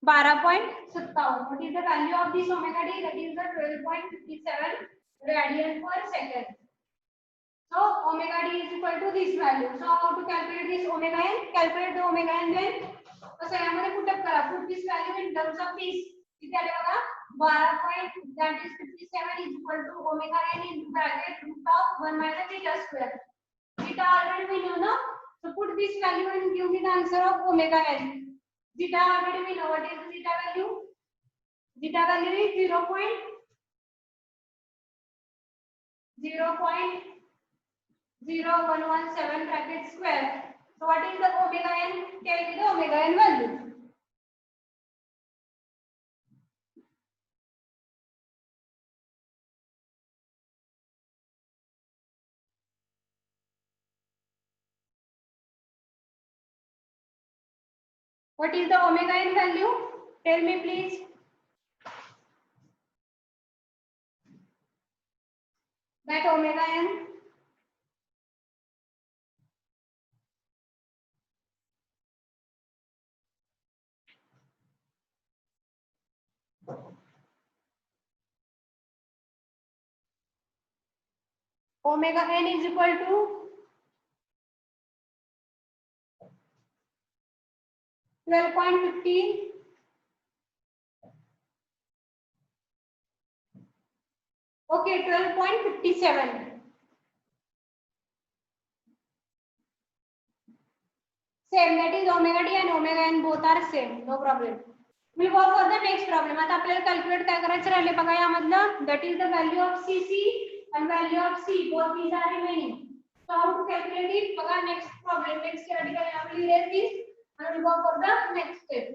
12.57. What is the value of this omega d? That is the 12.57 radian per second. So omega d is equal to this value. So how to calculate this omega n? Calculate the omega n then. So यामध्ये put up करा. Put this value in terms of this. किती आले बघा? 12.57 is equal to omega n into bracket root of 1 minus theta square. Theta already we know, no? So put this value and give me the answer of omega n. Zeta already we know. What is the zeta value? Zeta value is 0.0117 bracket square. So what is the omega n? Tell me the omega n value. What is the omega n value? Tell me please. That omega n. Omega n is equal to 12.50. Okay, 12.57. Same, that is omega d and omega n both are same, no problem. We'll go for the next problem. आता आपल्याला calculate काय करायचं राहिले बघा यामधलं. That is the value of CC and value of C. Both these are remaining. So how to calculate it? बघा next problem. Next या ठिकाणी आपण erase this and we'll go for the next step.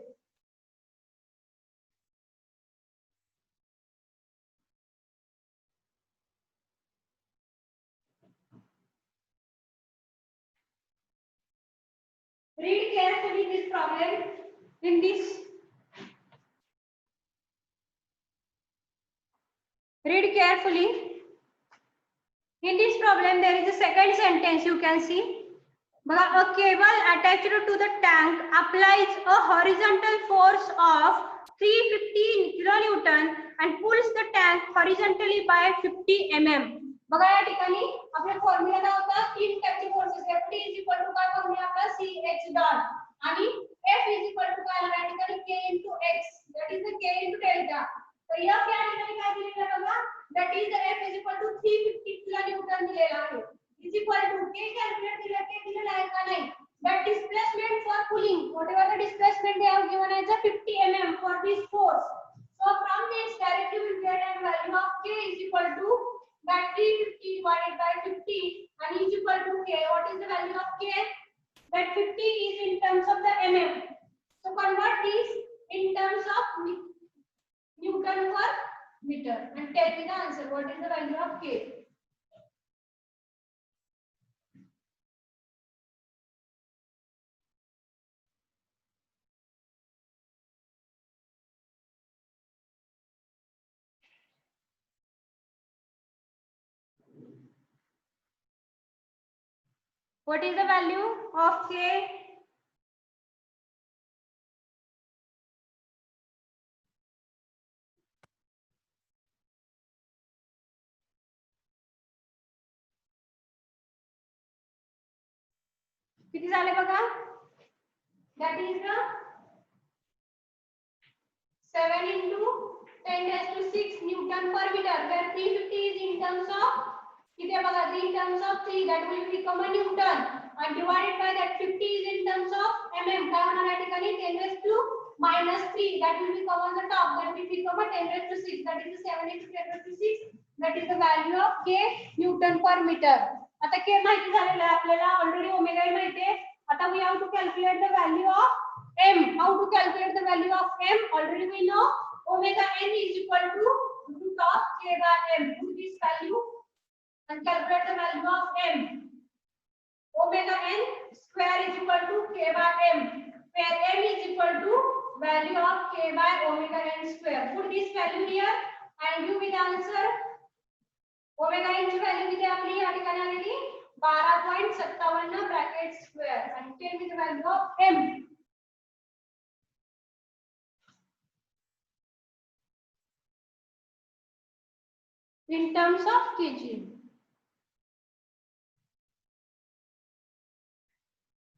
Read carefully this problem. In this, read carefully. In this problem, there is a second sentence you can see. A cable attached to the tank applies a horizontal force of 350 kilonewton and pulls the tank horizontally by 50 mm. बघा या ठिकाणी आपला formula काय होता? तीन टाइपचे forces Ft = काय formula आपला Ch dot आणि F = काय आला या ठिकाणी K * X, that is the K * delta. तर F या ठिकाणी काय दिलेलं बघा, that is the F = 350 kilonewton दिलेला आहे. is equal to K calculate दिलेला आहे का नाही? That displacement for pulling, whatever the displacement they have given as a 50 mm for this force. So from this directly we get a value of K is equal to that 350 divided by 50 and is equal to K. What is the value of K? That 50 is in terms of the mm. So convert this in terms of Newton per meter and tell me the answer. What is the value of K? What is the value of K? किती झाले बघा? That is the 7 into 10⁶ Newton per meter, where 350 is in terms of किती बघा 3 in terms of 3, that will become a Newton and divided by that 50 is in terms of mm. काय होणार या ठिकाणी 10⁻³ that will become on the top, that will become a 10⁶, that is the 7 into 10⁶, that is the value of K Newton per meter. आता K माहिती झालेलं आहे आपल्याला, already omega माहिती आहे. आता we have to calculate the value of m. How to calculate the value of m? Already we know omega n is equal to root of K by m. Put this value and calculate the value of m. Omega n square is equal to K by m, where m is equal to value of K by omega n square. Put this value here and give me the answer. Omega n ची value किती आपली या ठिकाणी आलेली 12.57 bracket square आणि tell me the value of m. in terms of kg.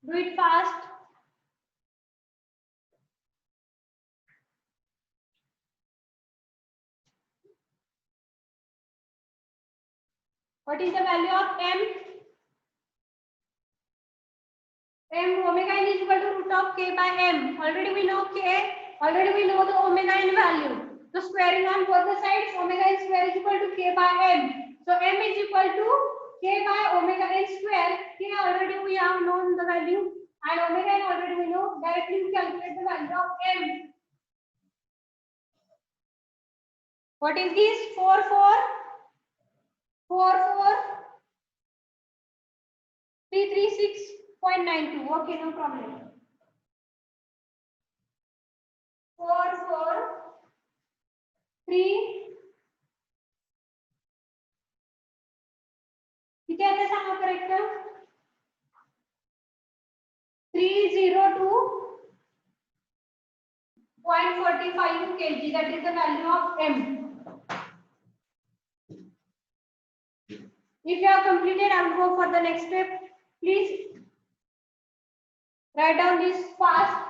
Do it fast. What is the value of m? M omega n is equal to root of k by m. Already we know k. Already we know the omega n value. So squaring on both the sides, omega n square is equal to k by m. So m is equal to k by omega n square. K already we have known the value, and omega n already we know. Directly we calculate the value of m. What is this? 336.92. Okay, no problem. 443 किती आता सांगा correct 302.45 kg. That is the value of m. If you have completed, I will go for the next step. Please write down this fast.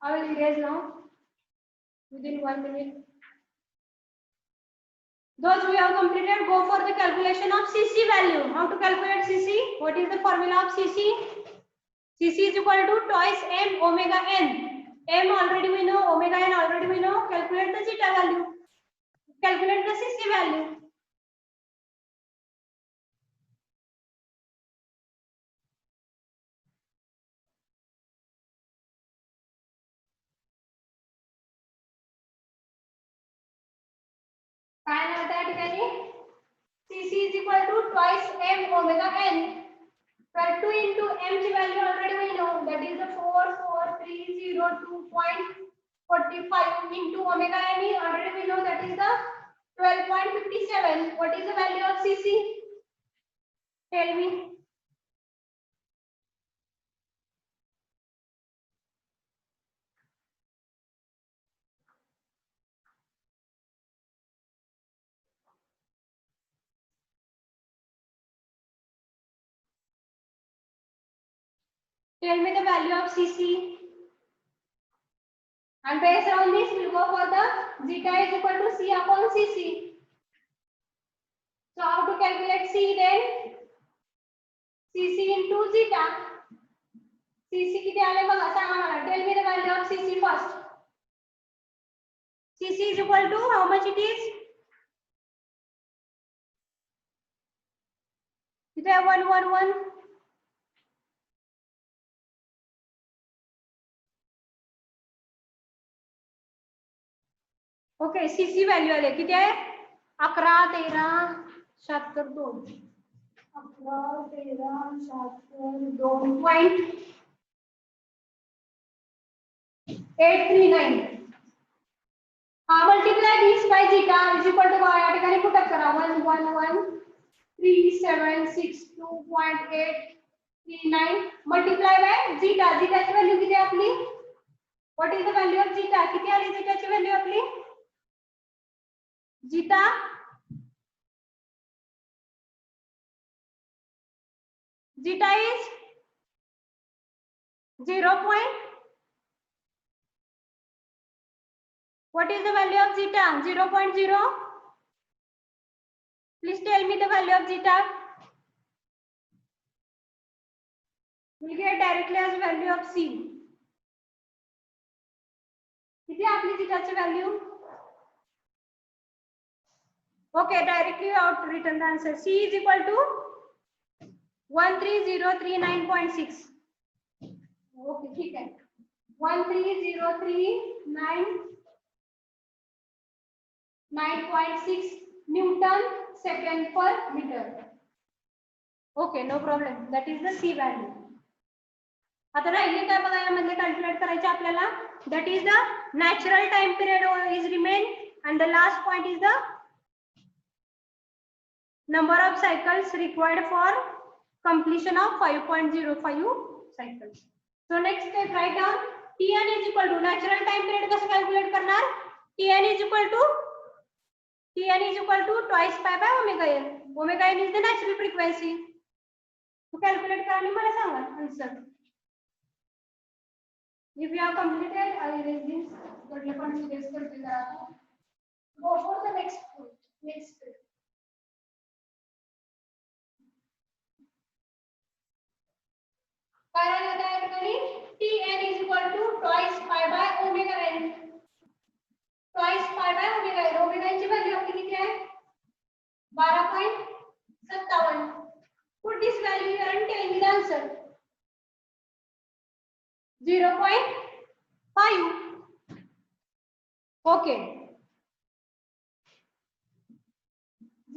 I will erase now within 1 minute. Those who have completed, go for the calculation of CC value. How to calculate CC? What is the formula of CC? CC is equal to twice m omega n. M already we know, omega n already we know. Calculate the zeta value. Calculate the CC value. काय ना त्या ठिकाणी CC is equal to twice m omega n. But 2 into m ची value already we know, that is the 44302.45 into omega n already we know, that is the 12.57. What is the value of CC? Tell me. Tell me the value of CC. And based on this, we'll go for the zeta is equal to C upon CC. So how to calculate C then? CC into zeta. CC किती आले बघा सांगा मला. Tell me the value of CC first. CC is equal to how much it is? किती आहे 111. Okay CC value आले किती आहे 11 13 76 2 11 13 76 2.839. हा multiply this by zeta is equal to या ठिकाणी पुटअप करा 1113762.839 मल्टिप्लाय बाय झीटा. झीटाची व्हॅल्यू किती आहे आपली? What is the value of zeta? किती आली झीटाची व्हॅल्यू आपली? Zeta is 0. What is the value of zeta? 0.0. Please tell me the value of zeta. We get directly as value of C. किती आपली zeta value? Okay, directly out written the answer. C is equal to 13039.6. Okay, ठीक है. 13039.6 Newton second per meter. Okay, no problem. That is the C value. आता राहिले काय बघा यामध्ये calculate करायचे आपल्याला. That is the natural time period is remain and the last point is the number of cycles required for completion of 5.05 cycles. So next step, write down Tn is equal to natural time period कसं calculate करणार? Tn is equal to Tn is equal to twice pi by omega n. Omega n is the natural frequency. तो calculate करा नहीं मला सांगा answer. If you have completed, I will erase this. कटले पण मी erase करते जरा. Go for the next point. Next. कारण होता है कहीं Tn is equal to twice pi by omega n. Twice pi by omega n. Omega n ची value आपली किती आहे? 12.57. Put this value here and tell me the answer. 0.5. Okay.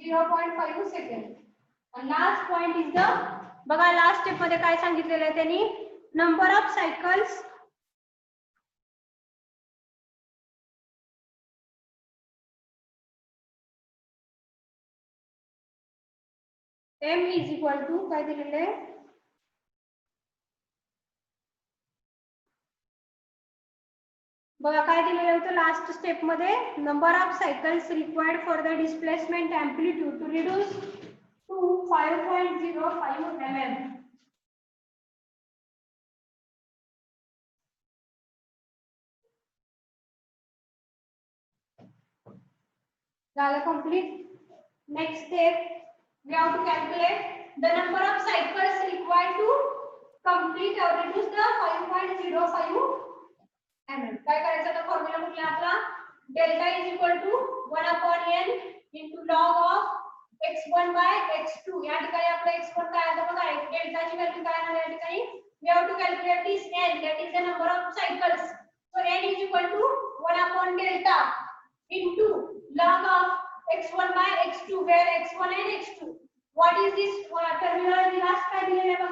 0.5 second. And last point is the बघा last step मध्ये काय सांगितलेलं आहे त्यांनी number of cycles m is equal to काय दिलेलं आहे बघा काय दिलेलं होतं लास्ट स्टेप मध्ये number of cycles required for the displacement amplitude to reduce to 5.05 mm. Now complete. Next step, we have to calculate the number of cycles required to complete or reduce the 5.05 mm. काय करायचं आता formula कुठला आपला delta is equal to 1 upon n into log of x1 by x2. या ठिकाणी आपला x1 काय आता बघा डेल्टाची व्हॅल्यू काय आहे या ठिकाणी we have to calculate this n, that is the number of cycles. So n is equal to 1 upon delta into log of x1 by x2, where x1 and x2. What is this terminology? Last time we have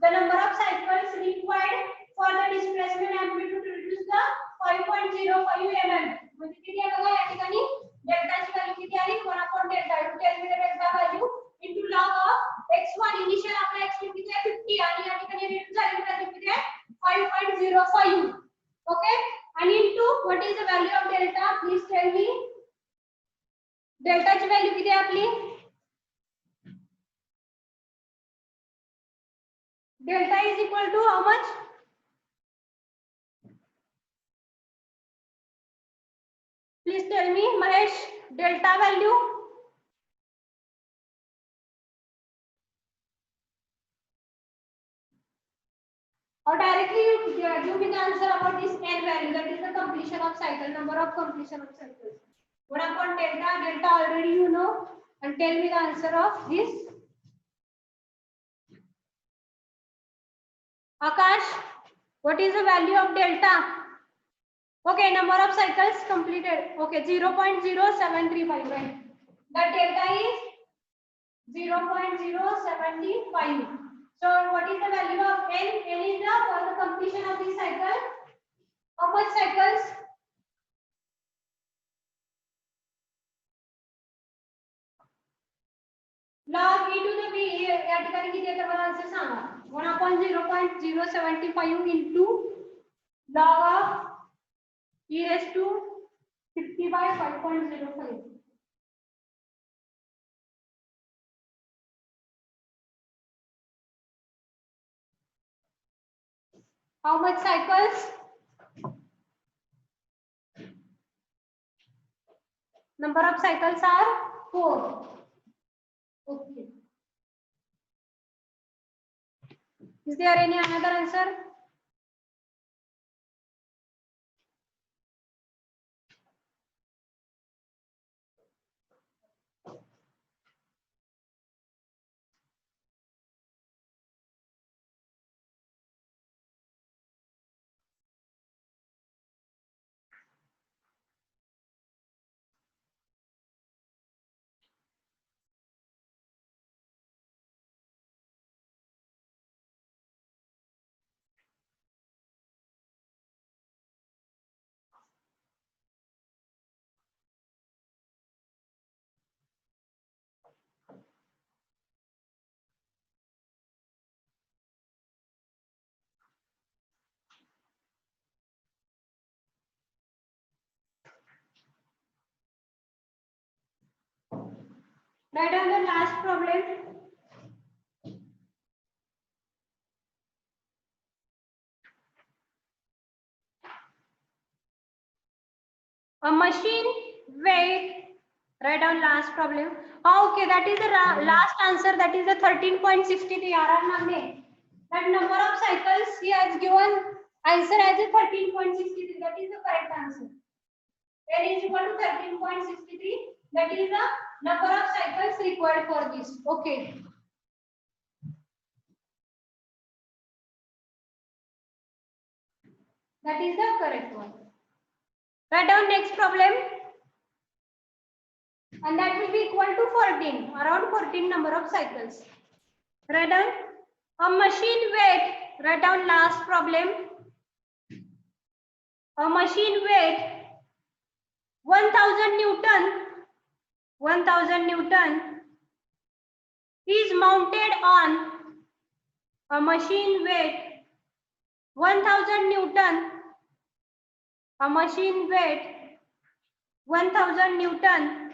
the number of cycles required for the displacement amplitude to reduce the 5.05 mm. म्हणजे किती आहे बघा या ठिकाणी डेल्टाची value किती आली 1 upon delta. You tell me the delta value into log of x1. Initial आपला x1 किती आहे 50 आणि या ठिकाणी रिड्यूस झालेली व्हॅल्यू किती आहे 5.05. Okay, and into what is the value of delta? Please tell me. Delta ची व्हॅल्यू किती आहे आपली delta is equal to how much? Please tell me, Mahesh, delta value. Or directly you give me the answer about this n value, that is the completion of cycle, number of completion of cycles. 1 upon delta, delta already you know, and tell me the answer of this. Akash, what is the value of delta? Okay, number of cycles completed. Okay, 0.0735, right? The delta is 0.075. So what is the value of n? N is the for the completion of this cycle. How much cycles? Log e to the b या ठिकाणी किती येतं मला answer Sanga 1 upon 0.075 into log of e raised to 50 by 5.05. How much cycles? Number of cycles are 4. Okay. Is there any another answer? Write down the last problem. A machine weight. Write down last problem. Oh, okay, that is the last answer. That is the 13.63. R.R. Magne. That number of cycles he has given answer as a 13.63. That is the correct answer. N is equal to 13.63. That is the number of cycles required for this. Okay. That is the correct one. Write down next problem. And that will be equal to 14. Around 14 number of cycles. Write down. A machine weight. Write down last problem. A machine weight 1000 Newton. 1000 Newton is mounted on a machine weight 1000 Newton. A machine weight 1000 Newton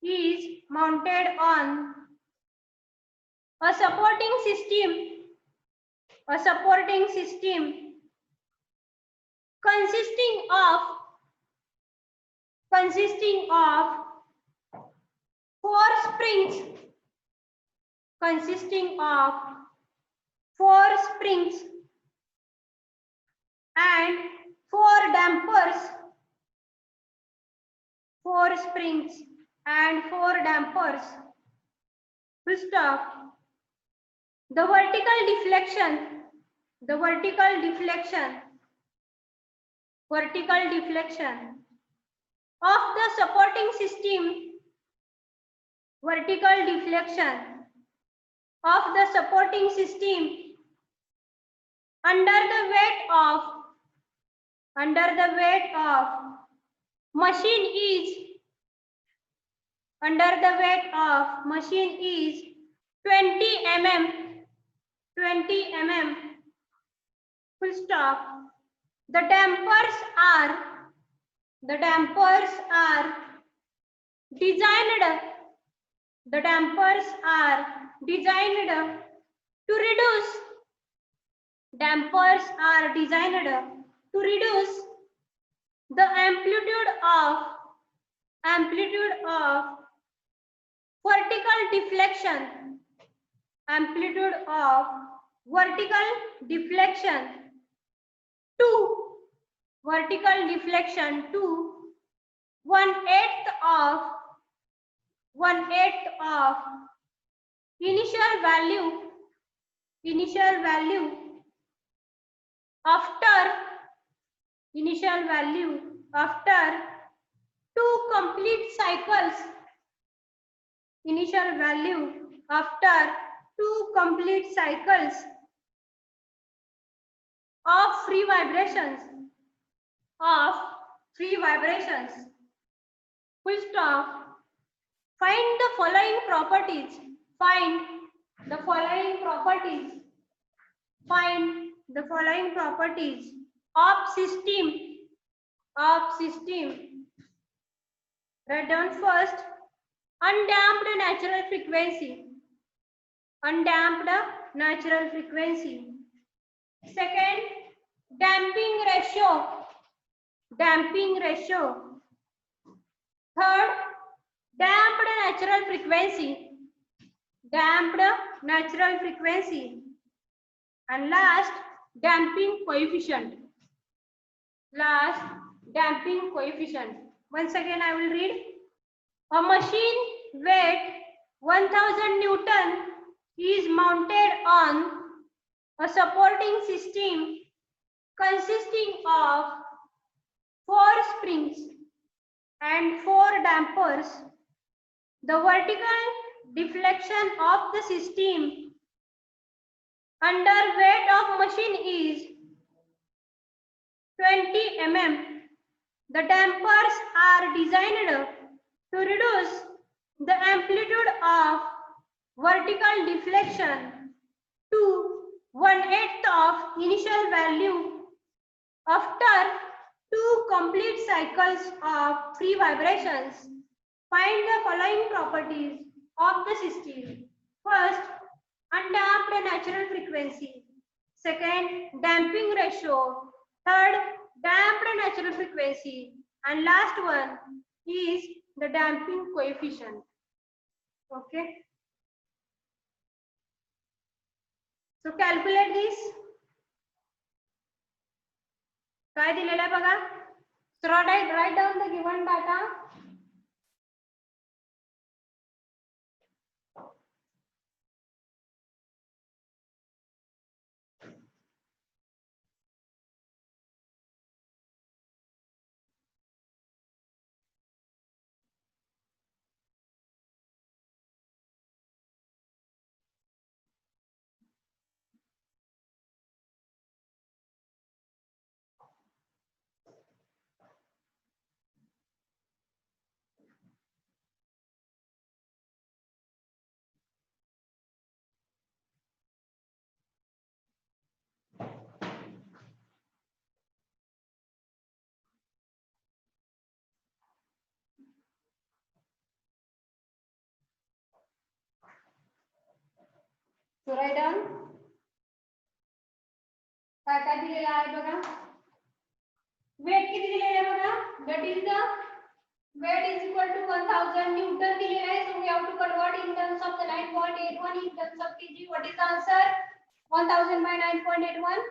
is mounted on a supporting system consisting of four springs and four dampers. Full stop. The vertical deflection of the supporting system under the weight of machine is 20 mm. Full stop. The dampers are designed to reduce the amplitude of vertical deflection to 1/8 of initial value after two complete cycles of free vibrations. Full stop. Find the following properties of system. Write down first undamped natural frequency. Second, damping ratio. Third, damped natural frequency. And last, damping coefficient. Once again I will read. A machine weight 1000 Newton is mounted on a supporting system consisting of 4 springs and 4 dampers. The vertical deflection of the system under weight of machine is 20 mm. The dampers are designed to reduce the amplitude of vertical deflection to 1/8 of initial value after two complete cycles of free vibrations, find the following properties of the system. First, undamped natural frequency. Second, damping ratio. Third, damped natural frequency. And last one is the damping coefficient. Okay. So calculate this. काय दिलेलं आहे बघा. So write down the given data. So write down. काय काय दिलेलं आहे बघा. Wait किती दिलेलं आहे बघा. That is the weight is equal to 1000 Newton दिलेलं आहे. So we have to convert in terms of the 9.81 in terms of kg. What is the answer? 1000 by 9.81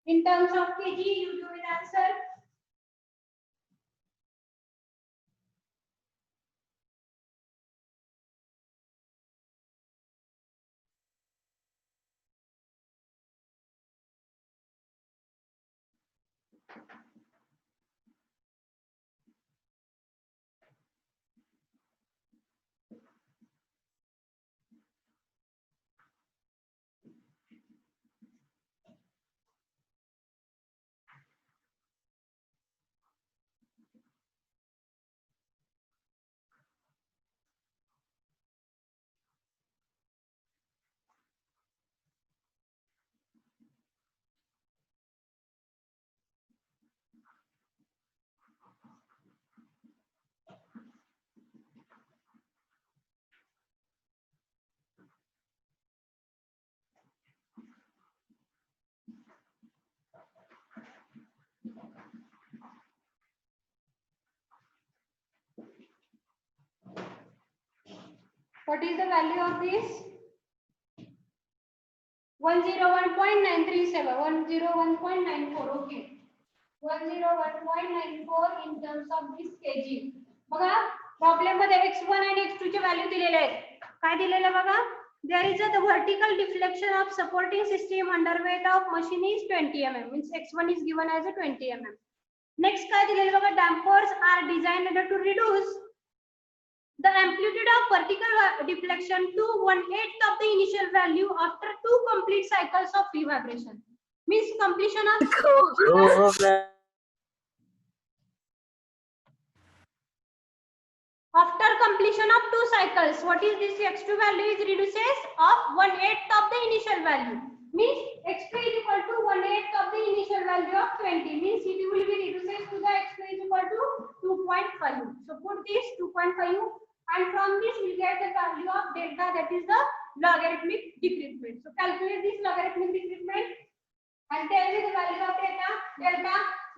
in terms of kg. You do the answer. What is the value of this? 101.937, 101.94. Okay. 101.94 in terms of this kg. बघा problem मध्ये x1 आणि x2 चे value दिलेले आहेत. काय दिलेलं बघा. There is the vertical deflection of supporting system under weight of machine is 20 mm. Means x1 is given as a 20 mm. Next काय दिलेलं बघा. Dampers are designed to reduce the amplitude of vertical deflection to 1/8 of the initial value after two complete cycles of free vibration. Means completion of after completion of two cycles. What is this? X2 value is reduces of 1/8 of the initial value. Means x2 is equal to 1/8 of the initial value of 20. Means it will be reduces to the x2 is equal to 2.5. So put this 2.5. And from this we get the value of delta, that is the logarithmic decrement. So calculate this logarithmic decrement and tell me the value of delta. Delta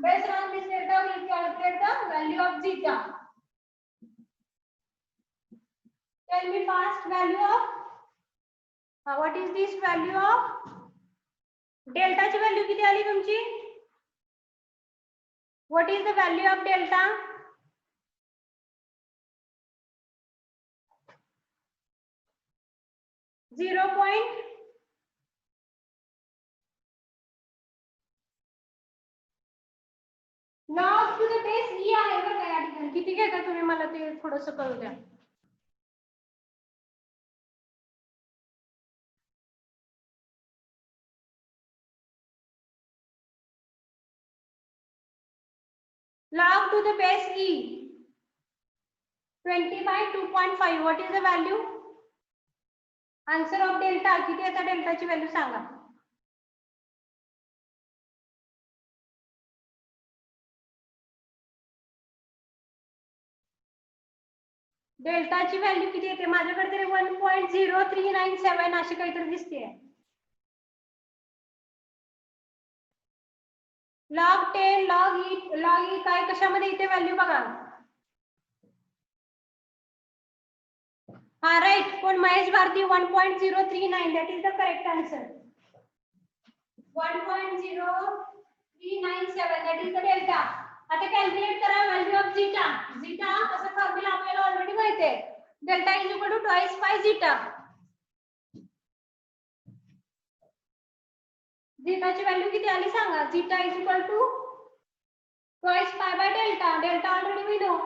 based on this delta we will calculate the value of zeta. Tell me fast value of what is this value of delta ची value किती आली तुमची? What is the value of delta? 0. log to the base e आहे बरं का या ठिकाणी. किती घेता तुम्ही मला ते थोडंसं कळू द्या. log to the base e 20 by 2.5. What is the value? Answer of delta किती येता डेल्टाची व्हॅल्यू सांगा. डेल्टाची व्हॅल्यू किती येते माझ्याकडे तरी 1.0397 अशी काहीतरी दिसते. लॉग 10 लॉग ई काय कशामध्ये इथे व्हॅल्यू बघा. हा राईट. कोण Mahesh Bharati 1.039 that is the correct answer. 1.0397 that is the delta. आता कॅल्क्युलेट करा व्हॅल्यू ऑफ झीटा. झीटा कसं फॉर्म्युला आपल्याला ऑलरेडी माहिती आहे. Delta is equal to twice pi zeta. झीटाची व्हॅल्यू किती आली सांगा. Zeta is equal to twice pi by delta. Delta already we know.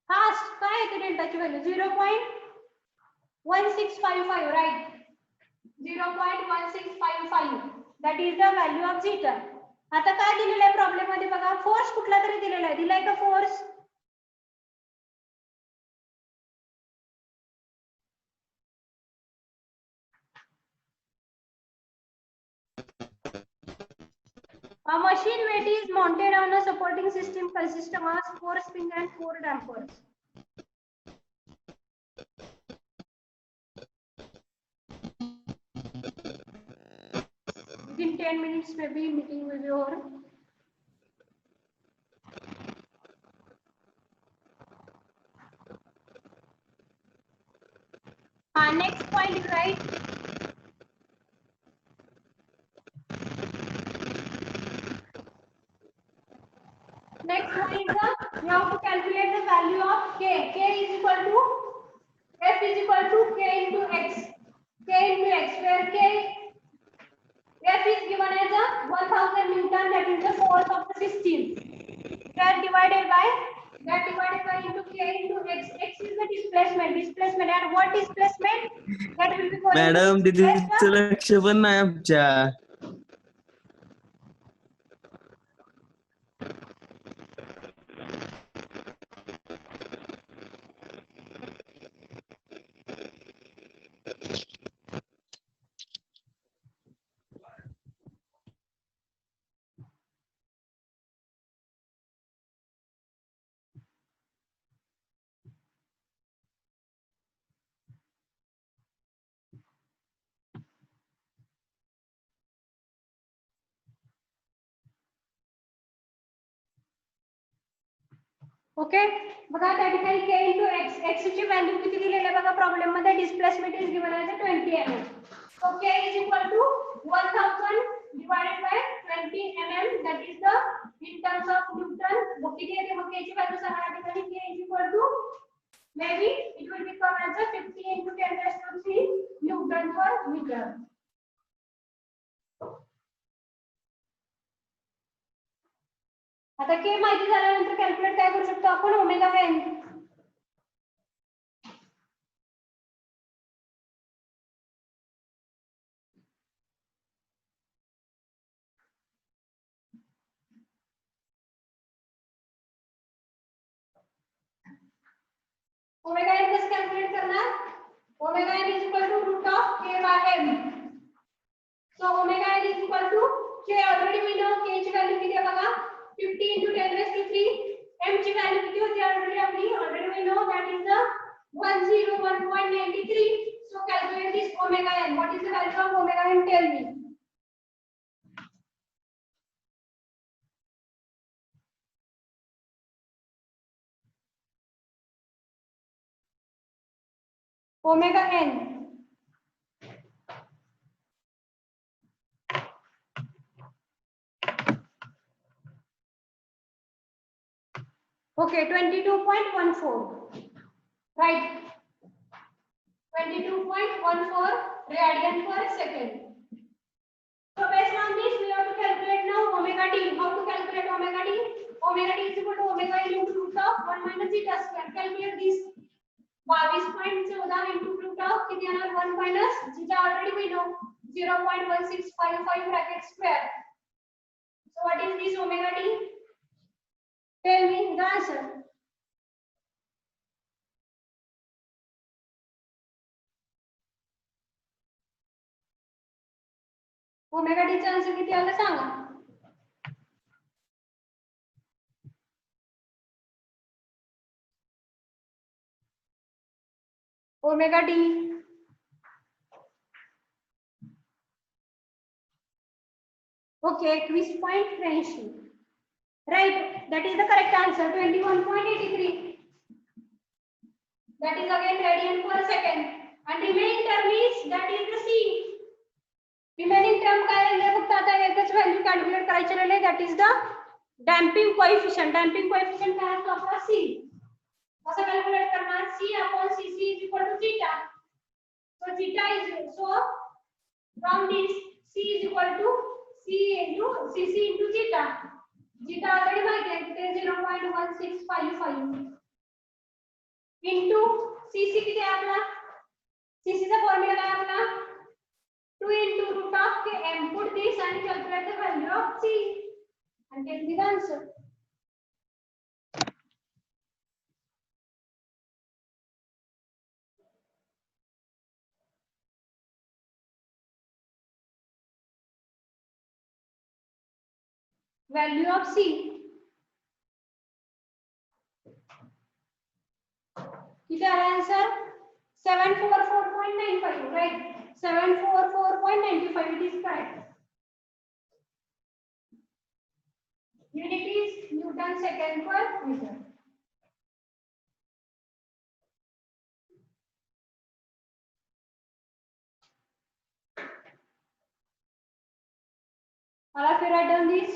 Fast काय येते डेल्टाची value 0.1655 right. 0.1655 that is the value of zeta. आता काय दिलेलं आहे प्रॉब्लेम मध्ये बघा. फोर्स कुठला तरी दिलेला आहे. दिलाय का force. A machine weight is mounted on a supporting system consisting of 4 springs and 4 dampers. Within 10 minutes, maybe meeting will be over. Next point is right. Next one is you have to calculate the value of K. K is equal to F is equal to K into X. K into X where K F is given as a 1000 Newton, that is the force of the system. That divided by into K into X. X is the displacement. And what displacement? That will be called. Madam तिथे लक्ष पण नाही आमच्या. Okay बघा त्या ठिकाणी K into X. X ची value किती दिलेली आहे बघा प्रॉब्लेम मध्ये. Displacement is given as 20 mm. So K is equal to 1000 divided by 20 mm. That is the in terms of Newton. किती येते मग K ची व्हॅल्यू सांगा या ठिकाणी. K is equal to maybe it will become as a 50 into 10 raised to 3 Newton per meter. आता K माहिती झाल्यानंतर calculate काय करू शकतो आपण. Omega n. ओमेगा एन कसं कॅल्क्युलेट करणार. Omega n is equal to root of K by M. So omega n is equal to K already we know. K ची व्हॅल्यू किती आहे बघा 50 into 10 raised to 3. M ची value किती होती already we know that is the 101.93. So calculate this omega n. What is the value of omega n tell me. Omega n okay 22.14 right. 22.14 radian per second. So based on this we have to calculate now omega t. How to calculate omega t? Omega t is equal to omega n into root of 1 minus zeta square. Calculate this. 22.14 into root of किती येणार 1 minus zeta already we know 0.1655 bracket square. So what is this omega t? Tell me the answer. Omega D चा answer किती आला सांगा. Omega D okay 21.83. Right, that is the correct answer. 21.83. That is again radian per second. And remaining term is that is the C. Remaining term काय राहिले फक्त आता एकच value calculate करायची राहिले. That is the damping coefficient. Damping coefficient काय असतो आपला C. कसं कॅल्क्युलेट करणार? C upon CC is equal to theta. So theta is so from this C is equal to C into CC into theta. Theta already माहिती आहे की ते 0.1655 into CC किती आहे आपला? CC चा फॉर्म्युला काय आपला? 2 into root of km. Put this and calculate the value of C and get the answer. Value of C. किती आला answer? 744.95, right? 744.95, it is correct. Unit is Newton second per meter. All of you write down this.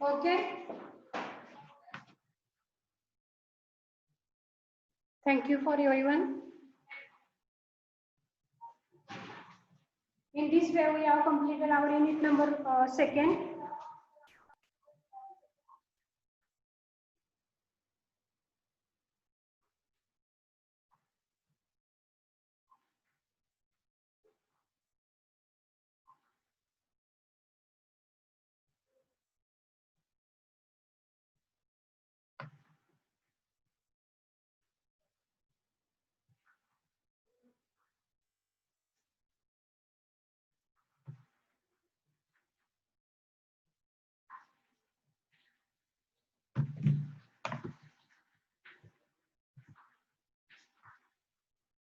Okay. Thank you for everyone. In this way, we have completed our unit number second.